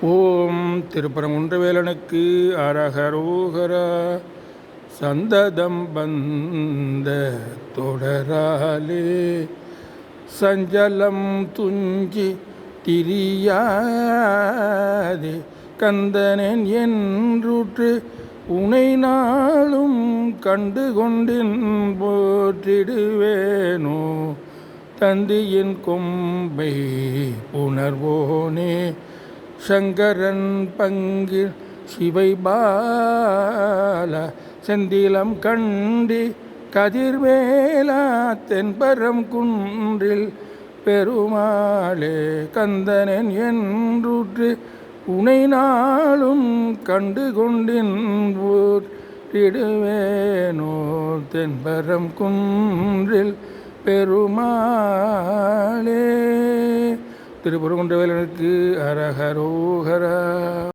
ஓம் திருப்பரங்குன்றவேலனுக்கு அரகரோகரா. சந்ததம் வந்த தொடராலே சஞ்சலம் துஞ்சி திரியாதே கந்தனேன் என்றுற்று உனை நாளும் கண்டு கொண்டின் போற்றிடுவேனோ. தந்தியின் கொம்பை புணர்வோனே சங்கரன் பங்கில் சிவைபால செந்திலம் கண்டி கதிர்வேலா தென்பரம் குன்றில் பெருமாளே. கந்தனேன் என்றுற்று உனை நாளும் கண்டு கொண்டின் போற்றிடுவேனோ. தென்பரம் குன்றில் பெருமாளே. திருப்பரங்குன்றவேலனுக்கு அரகரோகரா.